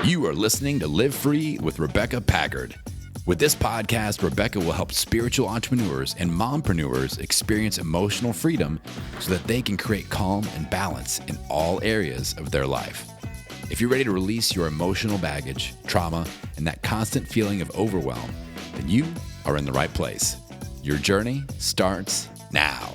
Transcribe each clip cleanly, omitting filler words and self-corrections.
You are listening to Live Free with Rebecca Packard. With this podcast, Rebecca will help spiritual entrepreneurs and mompreneurs experience emotional freedom so that they can create calm and balance in all areas of their life. If you're ready to release your emotional baggage, trauma, and that constant feeling of overwhelm, then you are in the right place. Your journey starts now.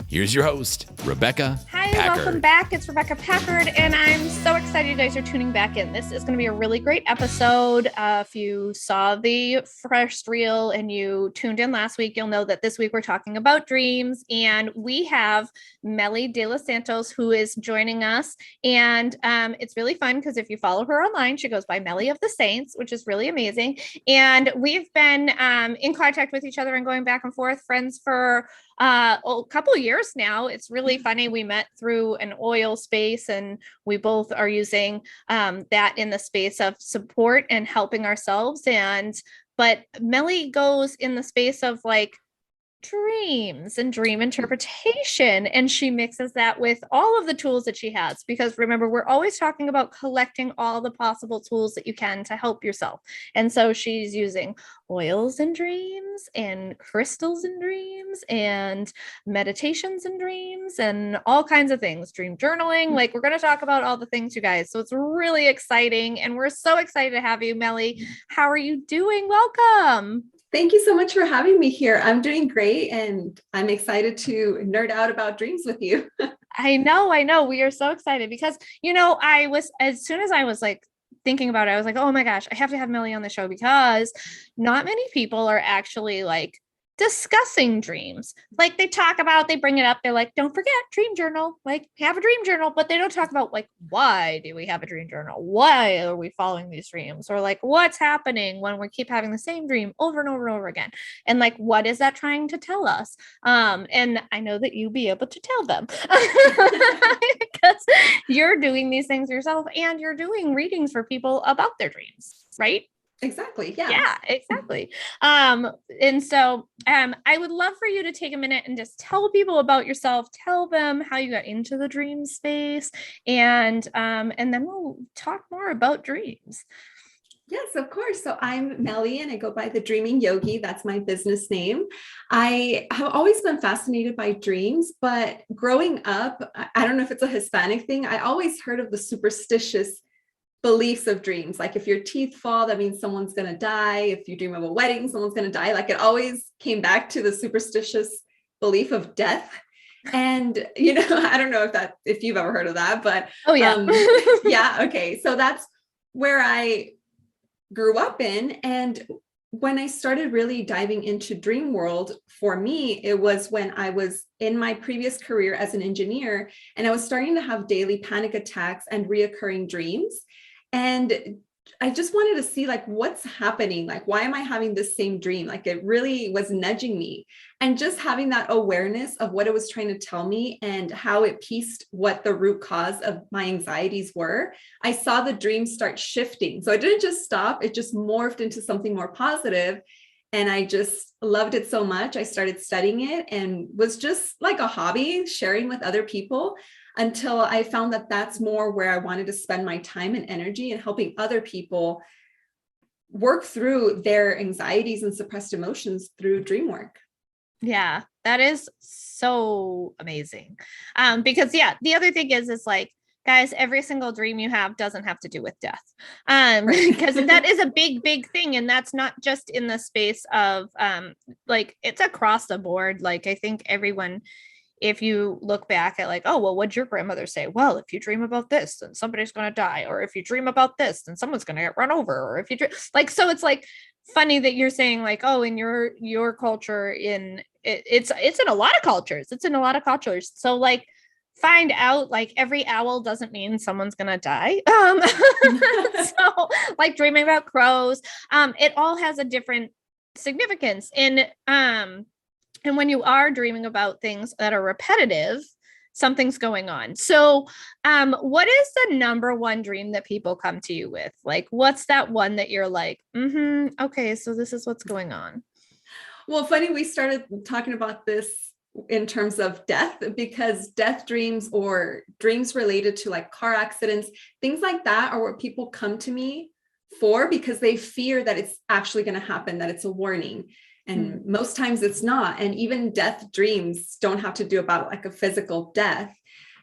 Here's your host, Rebecca Packard. Welcome back. It's Rebecca Packard, and I'm so excited you guys are tuning back in. This is going to be a really great episode. If you saw the first reel and you tuned in last week, you'll know that this week we're talking about dreams, and we have Melly De Los Santos who is joining us. And it's really fun because if you follow her online, she goes by Melly of the Saints, which is really amazing. And we've been in contact with each other and going back and forth, friends for a couple of years now. It's really funny. We met through an oil space, and we both are using that in the space of support and helping ourselves. But Melly goes in the space of like dreams and dream interpretation, and she mixes that with all of the tools that she has, because remember, we're always talking about collecting all the possible tools that you can to help yourself. And so she's using oils and dreams and crystals and dreams and meditations and dreams and all kinds of things, dream journaling. Like, we're going to talk about all the things, you guys. So it's really exciting, and we're so excited to have you, Melly. How are you doing? Welcome. Thank you so much for having me here. I'm doing great, and I'm excited to nerd out about dreams with you. I know. We are so excited because, as soon as I was like thinking about it, I was like, oh my gosh, I have to have Melly on the show, because not many people are actually like discussing dreams. Like, they bring it up. They're like, don't forget dream journal, like have a dream journal, but they don't talk about like, why do we have a dream journal? Why are we following these dreams? Or like, what's happening when we keep having the same dream over and over and over again? And like, what is that trying to tell us? And I know that you'll be able to tell them because you're doing these things yourself, and you're doing readings for people about their dreams, right? Exactly. Yeah. Yeah, exactly. And so I would love for you to take a minute and just tell people about yourself, tell them how you got into the dream space, and then we'll talk more about dreams. Yes, of course. So I'm Melly, and I go by the Dreaming Yogi. That's my business name. I have always been fascinated by dreams, but growing up, I don't know if it's a Hispanic thing, I always heard of the superstitious beliefs of dreams. Like, if your teeth fall, that means someone's going to die. If you dream of a wedding, someone's going to die. Like, it always came back to the superstitious belief of death. And, I don't know if you've ever heard of that, but oh yeah. Yeah. Okay. So that's where I grew up in. And when I started really diving into dream world, for me, it was when I was in my previous career as an engineer, and I was starting to have daily panic attacks and reoccurring dreams. And I just wanted to see, like, what's happening? Like, why am I having this same dream? Like, it really was nudging me. And just having that awareness of what it was trying to tell me and how it pieced what the root cause of my anxieties were, I saw the dream start shifting. So I didn't just stop, it just morphed into something more positive. And I just loved it so much. I started studying it and was just like a hobby, sharing with other people, until I found that that's more where I wanted to spend my time and energy, in helping other people work through their anxieties and suppressed emotions through dream work. Yeah, that is so amazing. Because the other thing is like, guys, every single dream you have doesn't have to do with death. Because that is a big thing. And that's not just in the space of like, it's across the board. Like, I think everyone, if you look back at like, oh, well, what'd your grandmother say? Well, if you dream about this, then somebody's going to die. Or if you dream about this, then someone's going to get run over. Or if you dream, like, so it's like funny that you're saying like, oh, in your culture, it's in a lot of cultures. It's in a lot of cultures. So like, find out, like, every owl doesn't mean someone's going to die. So like dreaming about crows, it all has a different significance. And when you are dreaming about things that are repetitive, something's going on. So what is the number one dream that people come to you with? Like, what's that one that you're like, okay, so this is what's going on? Well, funny, we started talking about this in terms of death, because death dreams or dreams related to like car accidents, things like that are what people come to me for, because they fear that it's actually going to happen, that it's a warning. And most times it's not. And even death dreams don't have to do about like a physical death.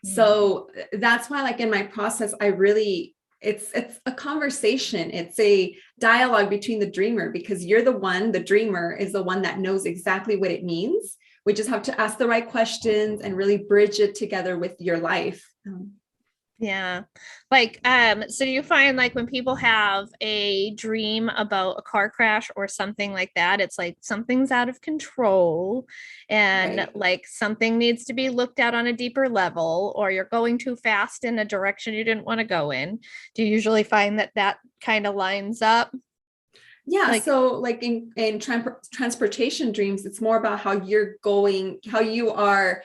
So that's why, like in my process, I really, it's a conversation. It's a dialogue between the dreamer, because the dreamer is the one that knows exactly what it means. We just have to ask the right questions and really bridge it together with your life. Yeah. Like, so do you find like when people have a dream about a car crash or something like that, it's like something's out of control and like something needs to be looked at on a deeper level, or you're going too fast in a direction you didn't want to go in? Do you usually find that kind of lines up? Yeah. So like in transportation dreams, it's more about how you are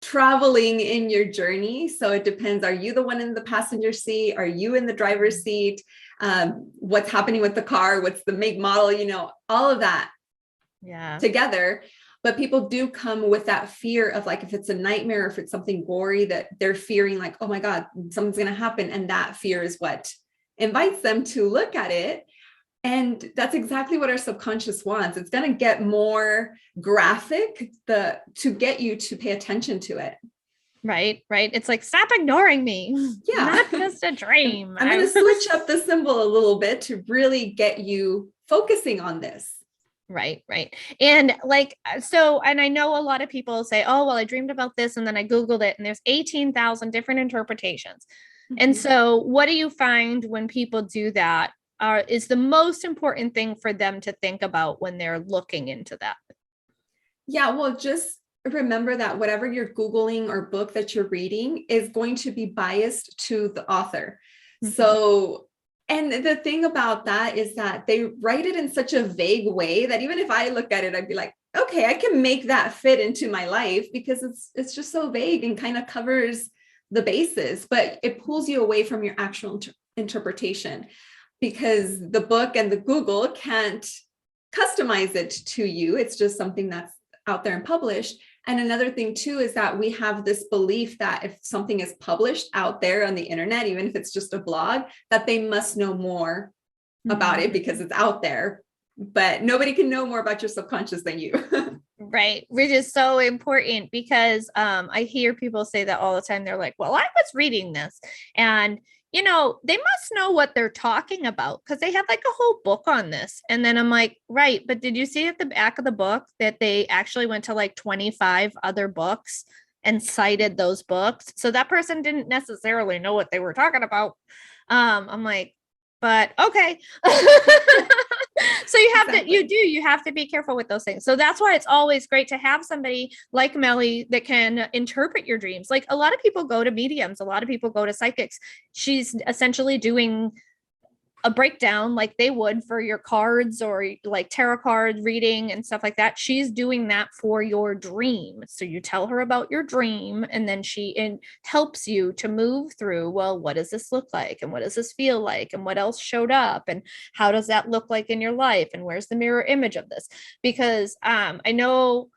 traveling in your journey. So it depends. Are you the one in the passenger seat? Are you in the driver's seat? What's happening with the car? What's the make, model, all of that together. But people do come with that fear of like, if it's a nightmare, if it's something gory, that they're fearing like, oh my God, something's going to happen. And that fear is what invites them to look at it. And that's exactly what our subconscious wants. It's going to get more graphic to get you to pay attention to it. Right. It's like, stop ignoring me. Yeah. Not just a dream. I'm going to switch up the symbol a little bit to really get you focusing on this. Right. And like, so, and I know a lot of people say, oh, well, I dreamed about this and then I Googled it and there's 18,000 different interpretations. And so what do you find when people do that is the most important thing for them to think about when they're looking into that? Yeah, well, just remember that whatever you're Googling or book that you're reading is going to be biased to the author. So, and the thing about that is that they write it in such a vague way that even if I look at it, I'd be like, okay, I can make that fit into my life, because it's just so vague and kind of covers the bases, but it pulls you away from your actual interpretation, because the book and the Google can't customize it to you. It's just something that's out there and published. And another thing too, is that we have this belief that if something is published out there on the internet, even if it's just a blog, that they must know more about it because it's out there, but nobody can know more about your subconscious than you. Right. Which is so important, because I hear people say that all the time. They're like, well, I was reading this and, they must know what they're talking about because they have like a whole book on this. And then I'm like, right. But did you see at the back of the book that they actually went to like 25 other books and cited those books? So that person didn't necessarily know what they were talking about. I'm like, but okay. So you have you have to be careful with those things. So that's why it's always great to have somebody like Melly that can interpret your dreams. Like a lot of people go to mediums, a lot of people go to psychics. She's essentially doing a breakdown like they would for your cards or like tarot card reading and stuff like that. She's doing that for your dream. So you tell her about your dream and then she helps you to move through, well, what does this look like? And what does this feel like? And what else showed up? And how does that look like in your life? And where's the mirror image of this? Because I know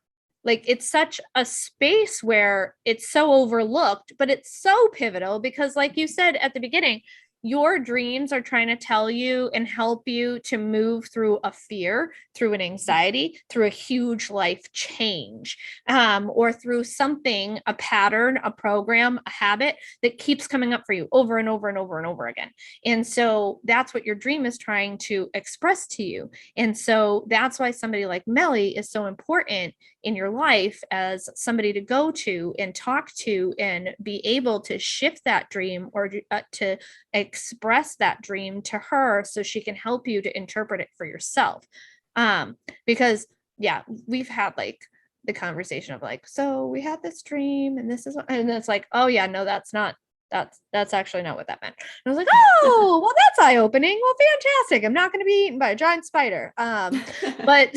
like it's such a space where it's so overlooked, but it's so pivotal because like you said at the beginning, your dreams are trying to tell you and help you to move through a fear, through an anxiety, through a huge life change, or through something, a pattern, a program, a habit that keeps coming up for you over and over and over and over again. And so that's what your dream is trying to express to you. And so that's why somebody like Melly is so important in your life as somebody to go to and talk to and be able to shift that dream or to express that dream to her so she can help you to interpret it for yourself. Because yeah, we've had like the conversation of like, so we had this dream and this is, and it's like, oh yeah, no, that's actually not what that meant. And I was like, oh, well, that's eye-opening. Well, fantastic. I'm not going to be eaten by a giant spider. But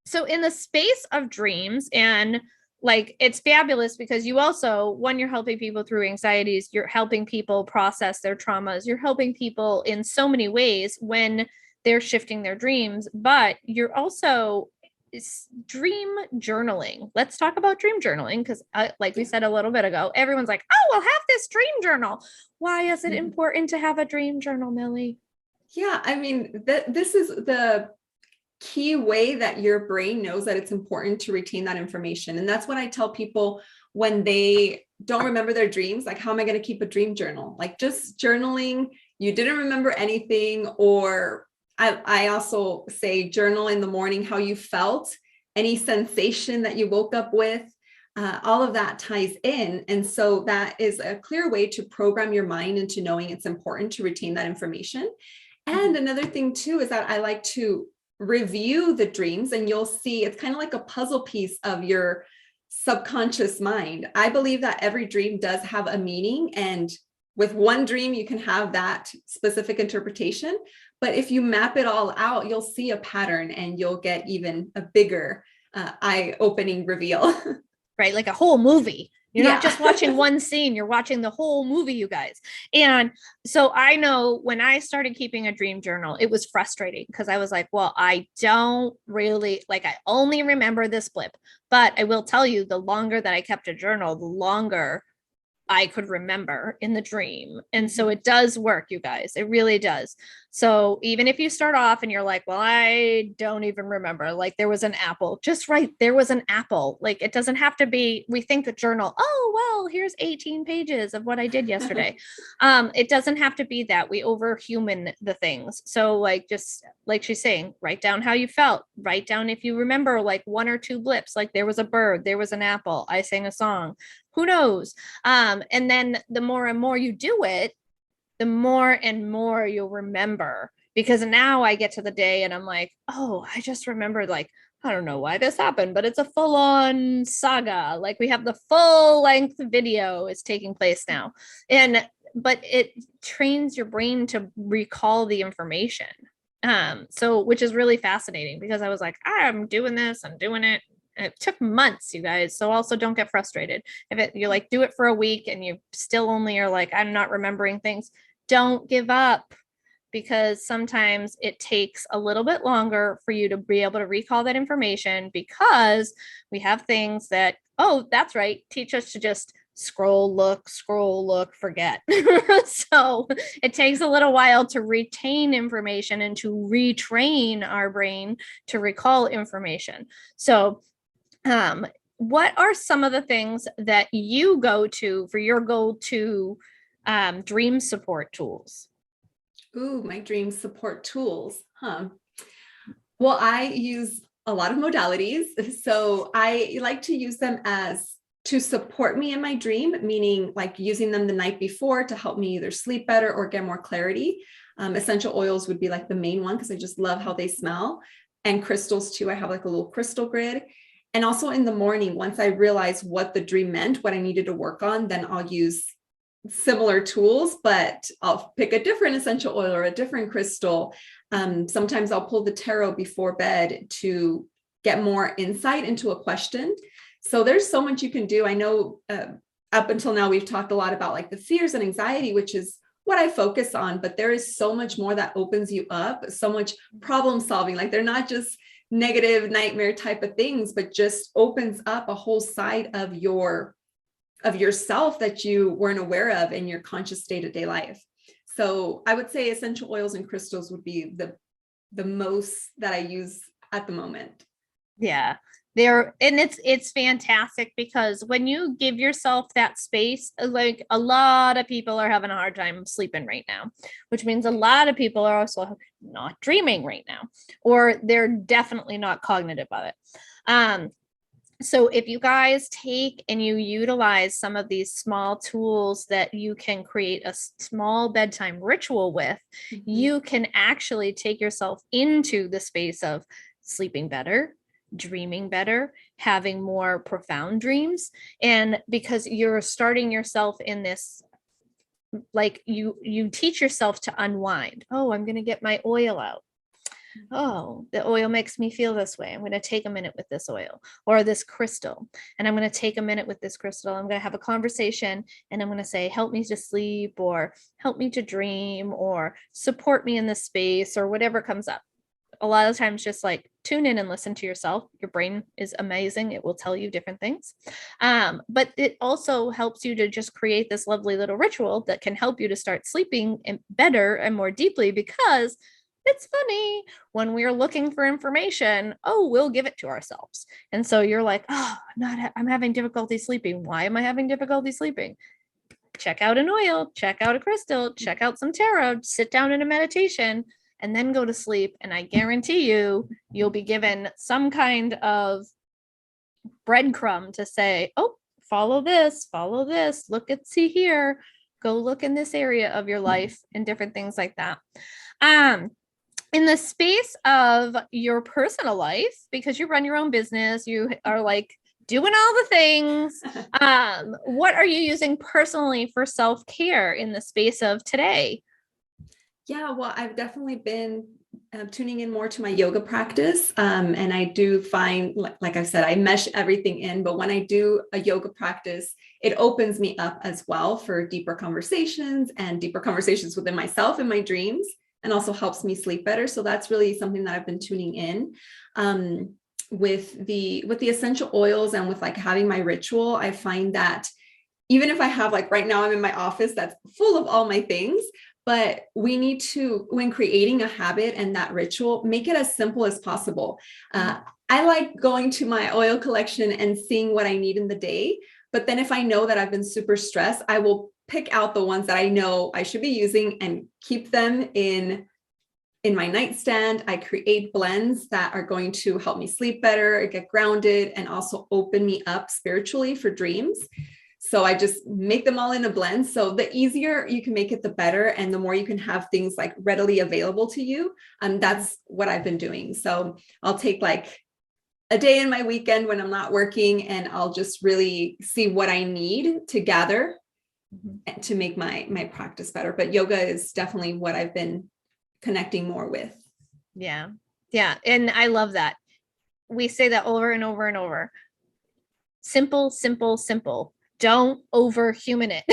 so in the space of dreams, and like, it's fabulous because you also, when you're helping people through anxieties, you're helping people process their traumas. You're helping people in so many ways when they're shifting their dreams, but you're also is dream journaling. Let's talk about dream journaling because, like we said a little bit ago, everyone's like, "Oh, we'll have this dream journal." Why is it important to have a dream journal, Millie? Yeah, I mean, this is the key way that your brain knows that it's important to retain that information. And that's what I tell people when they don't remember their dreams. Like, how am I going to keep a dream journal? Like, just journaling, you didn't remember anything. Or I also say journal in the morning, how you felt, any sensation that you woke up with. All of that ties in. And so that is a clear way to program your mind into knowing it's important to retain that information. And another thing too, is that I like to review the dreams, and you'll see it's kind of like a puzzle piece of your subconscious mind. I believe that every dream does have a meaning, and with one dream, you can have that specific interpretation. But if you map it all out, you'll see a pattern and you'll get even a bigger eye-opening reveal. Right? Like a whole movie. You're Yeah. not just watching one scene, you're watching the whole movie, you guys. And so I know when I started keeping a dream journal, it was frustrating because I was like, well, I don't really like, I only remember this blip. But I will tell you, the longer that I kept a journal, the longer I could remember in the dream. And so it does work, you guys. It really does. So even if you start off and you're like, well, I don't even remember, like there was an apple, just right. There was an apple. Like it doesn't have to be, we think a journal, oh, well, here's 18 pages of what I did yesterday. It doesn't have to be that. We overhuman the things. So like, just like she's saying, write down how you felt, write down if you remember like one or two blips, like there was a bird, there was an apple, I sang a song, who knows? And then the more and more you do it, the more and more you'll remember, because now I get to the day and I'm like, oh, I just remembered, like, I don't know why this happened, but it's a full on saga. Like we have the full length video is taking place now. But it trains your brain to recall the information. So which is really fascinating because I was like, I'm doing this, I'm doing it. It took months, you guys. So also don't get frustrated. If you're like, do it for a week and you still only are like, I'm not remembering things, don't give up, because sometimes it takes a little bit longer for you to be able to recall that information, because we have things that, oh, that's right, teach us to just scroll, look, forget. So it takes a little while to retain information and to retrain our brain to recall information. So what are some of the things that you go to for your go-to dream support tools? Ooh, my dream support tools. Well, I use a lot of modalities. So I like to use them as to support me in my dream, meaning like using them the night before to help me either sleep better or get more clarity. Essential oils would be like the main one because I just love how they smell. And crystals too. I have like a little crystal grid. And also in the morning, once I realize what the dream meant, what I needed to work on, then I'll use similar tools, but I'll pick a different essential oil or a different crystal. Sometimes I'll pull the tarot before bed to get more insight into a question. So there's so much you can do. I know up until now, we've talked a lot about like the fears and anxiety, which is what I focus on, but there is so much more that opens you up, so much problem solving. Like they're not just negative nightmare type of things, but just opens up a whole side of yourself that you weren't aware of in your conscious day-to-day life. So I would say essential oils and crystals would be the most that I use at the moment. Yeah. And it's fantastic because when you give yourself that space, like a lot of people are having a hard time sleeping right now, which means a lot of people are also not dreaming right now, or they're definitely not cognitive of it. So if you guys take and you utilize some of these small tools that you can create a small bedtime ritual with, you can actually take yourself into the space of sleeping better, dreaming better, having more profound dreams. And because you're starting yourself in this, like you teach yourself to unwind. Oh, I'm going to get my oil out. Oh, the oil makes me feel this way. I'm going to take a minute with this oil or this crystal. And I'm going to take a minute with this crystal. I'm going to have a conversation and I'm going to say, help me to sleep, or help me to dream, or support me in this space, or whatever comes up. A lot of times just like tune in and listen to yourself. Your brain is amazing. It will tell you different things. But it also helps you to just create this lovely little ritual that can help you to start sleeping better and more deeply, because it's funny when we're looking for information, we'll give it to ourselves. And so you're like, I'm having difficulty sleeping. Why am I having difficulty sleeping? Check out an oil, check out a crystal, check out some tarot, sit down in a meditation, and then go to sleep. And I guarantee you'll be given some kind of breadcrumb to say, follow this, see here, go look in this area of your life, and different things like that. In the space of your personal life, because you run your own business, you are like doing all the things. What are you using personally for self-care in the space of today? Yeah, well, I've definitely been tuning in more to my yoga practice. And I do find, like I said, I mesh everything in, but when I do a yoga practice, it opens me up as well for deeper conversations within myself and my dreams, and also helps me sleep better. So that's really something that I've been tuning in. With the essential oils and with like having my ritual, I find that even if I have, like right now I'm in my office that's full of all my things, but we need to, when creating a habit and that ritual, make it as simple as possible. I like going to my oil collection and seeing what I need in the day. But then if I know that I've been super stressed, I will pick out the ones that I know I should be using and keep them in my nightstand. I create blends that are going to help me sleep better, get grounded, and also open me up spiritually for dreams. So I just make them all in a blend. So the easier you can make it, the better. And the more you can have things like readily available to you. That's what I've been doing. So I'll take like a day in my weekend when I'm not working, and I'll just really see what I need to gather to make my practice better. But yoga is definitely what I've been connecting more with. Yeah. And I love that. We say that over and over and over. Simple, simple, simple. Don't overhuman it.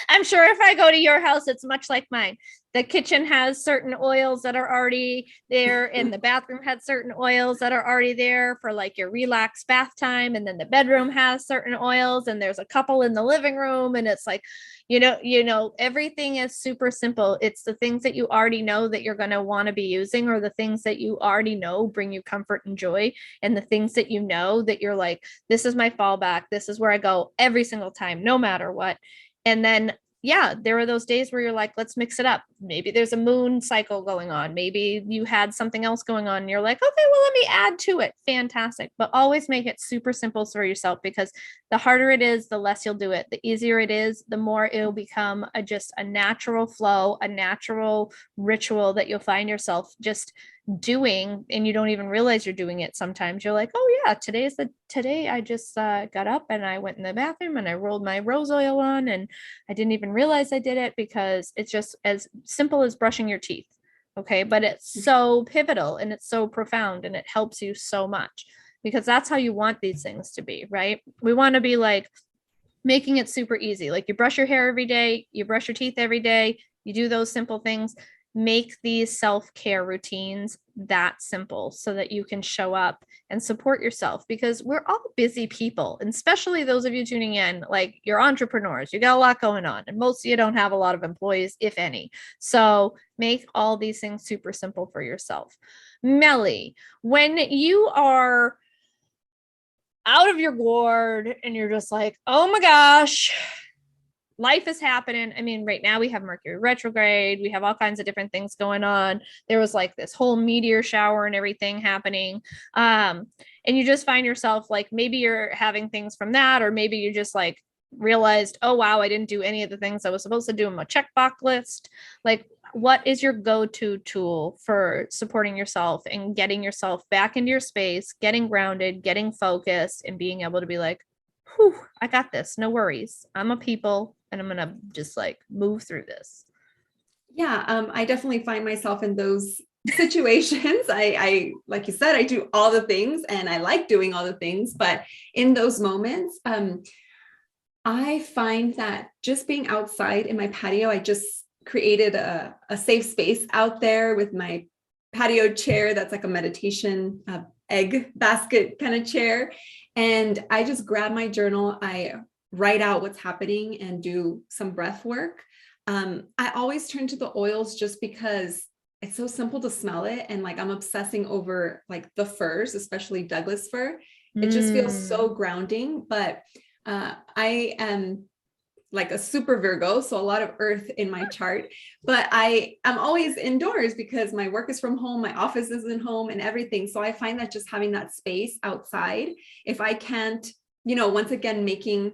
I'm sure if I go to your house, it's much like mine. The kitchen has certain oils that are already there, and the bathroom had certain oils that are already there for like your relaxed bath time. And then the bedroom has certain oils, and there's a couple in the living room. And it's like, everything is super simple. It's the things that you already know that you're going to want to be using, or the things that you already know bring you comfort and joy. And the things that you know that you're like, this is my fallback. This is where I go every single time, no matter what. And then there are those days where you're like, let's mix it up. Maybe there's a moon cycle going on. Maybe you had something else going on and you're like, okay, well, let me add to it. Fantastic. But always make it super simple for yourself, because the harder it is, the less you'll do it. The easier it is, the more it'll become just a natural flow, a natural ritual that you'll find yourself just doing, and you don't even realize you're doing it. Sometimes you're like, oh yeah, today I just got up and I went in the bathroom and I rolled my rose oil on, and I didn't even realize I did it, because it's just as simple as brushing your teeth. Okay. But it's so pivotal and it's so profound, and it helps you so much, because that's how you want these things to be, right? We want to be like making it super easy. Like you brush your hair every day, you brush your teeth every day, you do those simple things. Make these self-care routines that simple so that you can show up and support yourself, because we're all busy people, and especially those of you tuning in, like you're entrepreneurs, you got a lot going on, and most of you don't have a lot of employees, if any. So make all these things super simple for yourself. Melly, when you are out of your gourd and you're just like, oh my gosh, life is happening. I mean, right now we have Mercury retrograde. We have all kinds of different things going on. There was like this whole meteor shower and everything happening. And you just find yourself like, maybe you're having things from that, or maybe you just like realized, oh, wow, I didn't do any of the things I was supposed to do in my checkbox list. Like, what is your go-to tool for supporting yourself and getting yourself back into your space, getting grounded, getting focused, and being able to be like, whew, I got this. No worries. I'm a people, and I'm going to just like move through this. Yeah. I definitely find myself in those situations. I, like you said, I do all the things and I like doing all the things, but in those moments, I find that just being outside in my patio, I just created a safe space out there with my patio chair that's like a meditation egg basket kind of chair. And I just grab my journal. I write out what's happening and do some breath work. I always turn to the oils just because it's so simple to smell it. And like, I'm obsessing over like the furs, especially Douglas fir. It just feels so grounding, but I am like a super Virgo, so a lot of earth in my chart, but I'm always indoors because my work is from home, my office is in home and everything. So I find that just having that space outside, if I can't, once again, making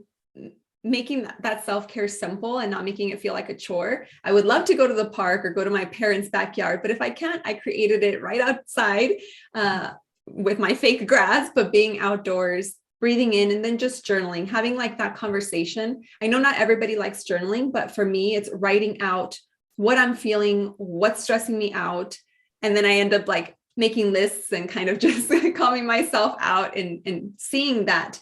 that self-care simple and not making it feel like a chore. I would love to go to the park or go to my parents' backyard, but if I can't, I created it right outside with my fake grass, but being outdoors, breathing in, and then just journaling, having like that conversation. I know not everybody likes journaling, but for me, it's writing out what I'm feeling, what's stressing me out. And then I end up like making lists and kind of just calming myself out and seeing that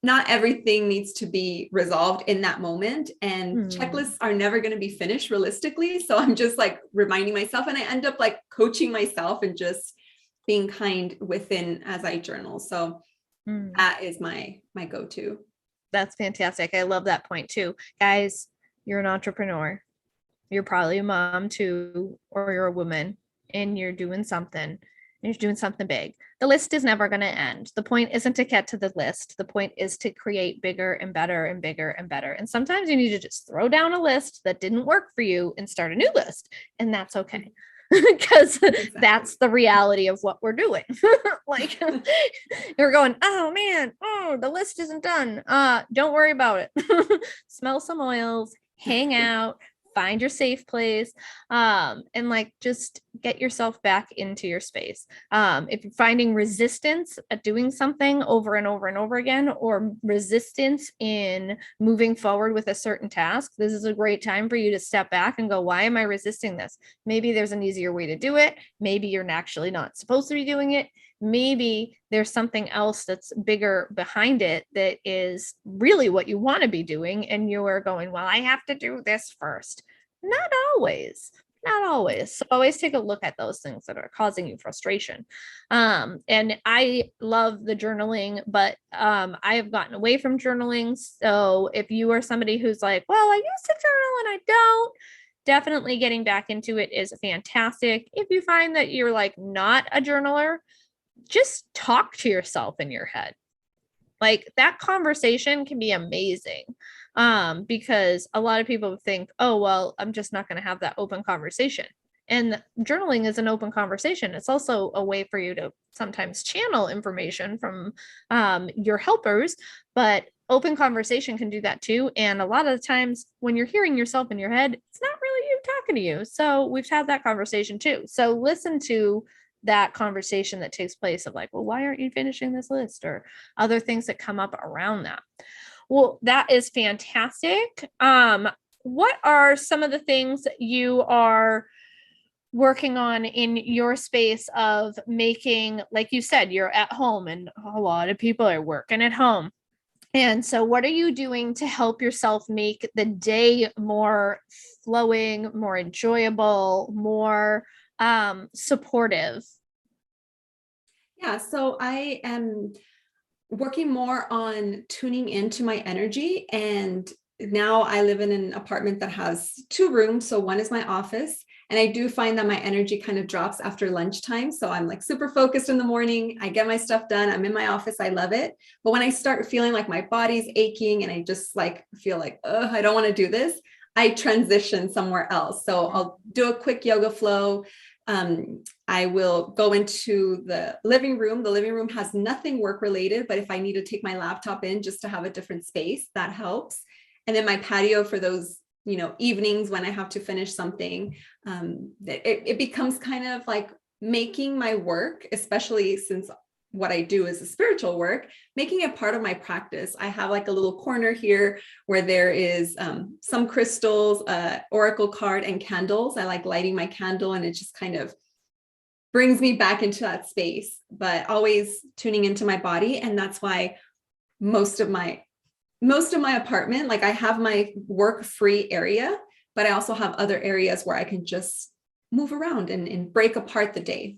not everything needs to be resolved in that moment. And checklists are never going to be finished realistically. So I'm just like reminding myself, and I end up like coaching myself and just being kind within as I journal. So that is my go-to. That's fantastic. I love that point too. Guys, you're an entrepreneur. You're probably a mom too, or you're a woman and you're doing something. You're doing something big. The list is never going to end. The point isn't to get to the list. The point is to create bigger and better and bigger and better. And sometimes you need to just throw down a list that didn't work for you and start a new list. And that's okay. Because that's the reality of what we're doing. Like you're going, oh man, the list isn't done. Don't worry about it. Smell some oils, hang out, find your safe place, and like just get yourself back into your space. If you're finding resistance at doing something over and over and over again, or resistance in moving forward with a certain task, this is a great time for you to step back and go, why am I resisting this? Maybe there's an easier way to do it. Maybe you're actually not supposed to be doing it. Maybe there's something else that's bigger behind it that is really what you want to be doing. And you are going, well, I have to do this first. Not always. So always take a look at those things that are causing you frustration. And I love the journaling, but I have gotten away from journaling. So if you are somebody who's like, well, I used to journal and I don't, definitely getting back into it is fantastic. If you find that you're like not a journaler, just talk to yourself in your head. Like that conversation can be amazing. Because a lot of people think, oh, well, I'm just not going to have that open conversation. And journaling is an open conversation. It's also a way for you to sometimes channel information from your helpers, but open conversation can do that too. And a lot of the times when you're hearing yourself in your head, it's not really you talking to you. So we've had that conversation too. So listen to that conversation that takes place of like, well, why aren't you finishing this list, or other things that come up around that. Well, that is fantastic. What are some of the things that you are working on in your space of making, like you said, you're at home and a lot of people are working at home. And so what are you doing to help yourself make the day more flowing, more enjoyable, more supportive? Yeah, so I am working more on tuning into my energy. And now I live in an apartment that has 2 rooms. So one is my office. And I do find that my energy kind of drops after lunchtime. So I'm like super focused in the morning. I get my stuff done. I'm in my office. I love it. But when I start feeling like my body's aching and I just like feel like, oh, I don't want to do this, I transition somewhere else. So I'll do a quick yoga flow. I will go into the living room. The living room has nothing work related, but if I need to take my laptop in just to have a different space, that helps. And then my patio for those, evenings when I have to finish something, it becomes kind of like making my work, especially since what I do is a spiritual work, making it part of my practice. I have like a little corner here where there is some crystals, oracle card, and candles. I like lighting my candle, and it just kind of brings me back into that space, but always tuning into my body. And that's why most of my apartment, like I have my work free area, but I also have other areas where I can just move around and break apart the day.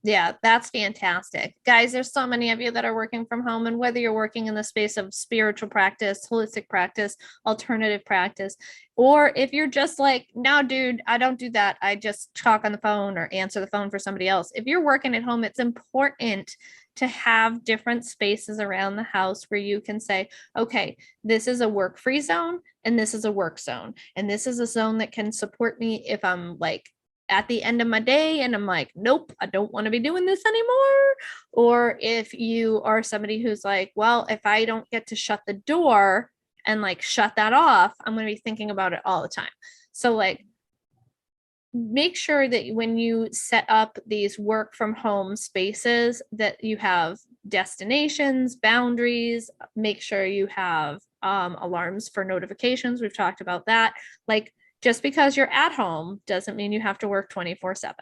Yeah, that's fantastic. Guys, there's so many of you that are working from home, and whether you're working in the space of spiritual practice, holistic practice, alternative practice, or if you're just like, no, dude, I don't do that. I just talk on the phone or answer the phone for somebody else. If you're working at home, it's important to have different spaces around the house where you can say, okay, this is a work-free zone and this is a work zone. And this is a zone that can support me if I'm like at the end of my day and I'm like, nope, I don't want to be doing this anymore. Or if you are somebody who's like, well, if I don't get to shut the door and like shut that off, I'm going to be thinking about it all the time. So like, make sure that when you set up these work from home spaces that you have destinations, boundaries, make sure you have alarms for notifications. We've talked about that. Like, just because you're at home doesn't mean you have to work 24/7,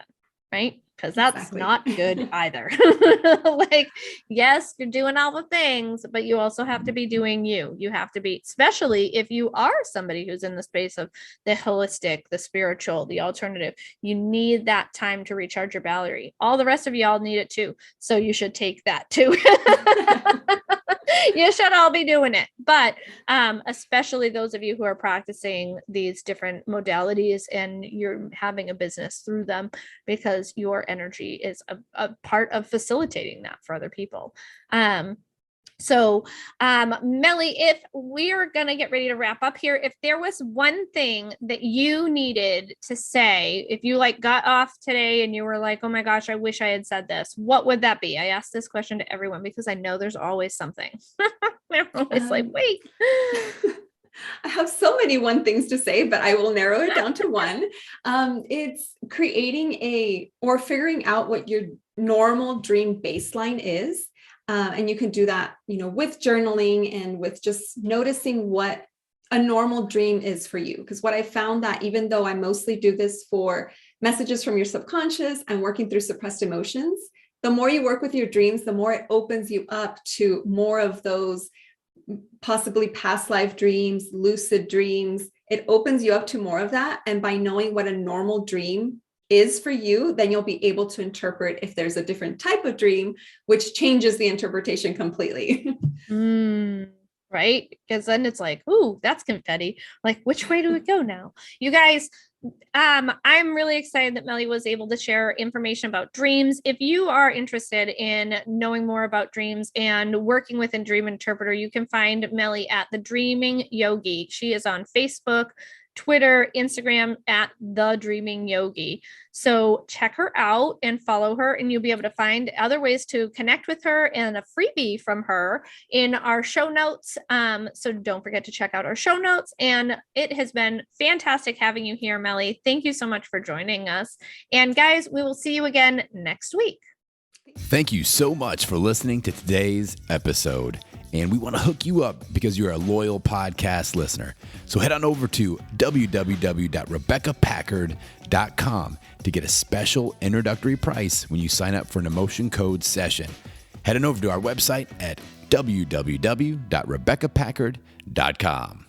right? Because that's not good either. Like, yes, you're doing all the things, but you also have to be doing you. You have to be, especially if you are somebody who's in the space of the holistic, the spiritual, the alternative, you need that time to recharge your battery. All the rest of y'all need it too. So you should take that too. You should all be doing it, but especially those of you who are practicing these different modalities and you're having a business through them, because your energy is a part of facilitating that for other people. So, Melly, if we're going to get ready to wrap up here, if there was one thing that you needed to say, if you like got off today and you were like, oh my gosh, I wish I had said this, what would that be? I asked this question to everyone because I know there's always something. They're always like, wait. I have so many things to say, but I will narrow it down to one. It's creating or figuring out what your normal dream baseline is. And you can do that, with journaling and with just noticing what a normal dream is for you. Because what I found that even though I mostly do this for messages from your subconscious and working through suppressed emotions, the more you work with your dreams, the more it opens you up to more of those possibly past life dreams, lucid dreams. It opens you up to more of that. And by knowing what a normal dream is for you, then you'll be able to interpret if there's a different type of dream, which changes the interpretation completely. Right? Because then it's like, ooh, that's confetti. Like, which way do we go now? You guys, I'm really excited that Melly was able to share information about dreams. If you are interested in knowing more about dreams and working with a dream interpreter, you can find Melly at The Dreaming Yogi. She is on Facebook, Twitter, Instagram at The Dreaming Yogi. So check her out and follow her, and you'll be able to find other ways to connect with her and a freebie from her in our show notes. So don't forget to check out our show notes. And it has been fantastic having you here, Melly. Thank you so much for joining us. And guys, we will see you again next week. Thank you so much for listening to today's episode. And we want to hook you up because you're a loyal podcast listener. So head on over to www.rebeccapackard.com to get a special introductory price when you sign up for an emotion code session. Head on over to our website at www.rebeccapackard.com.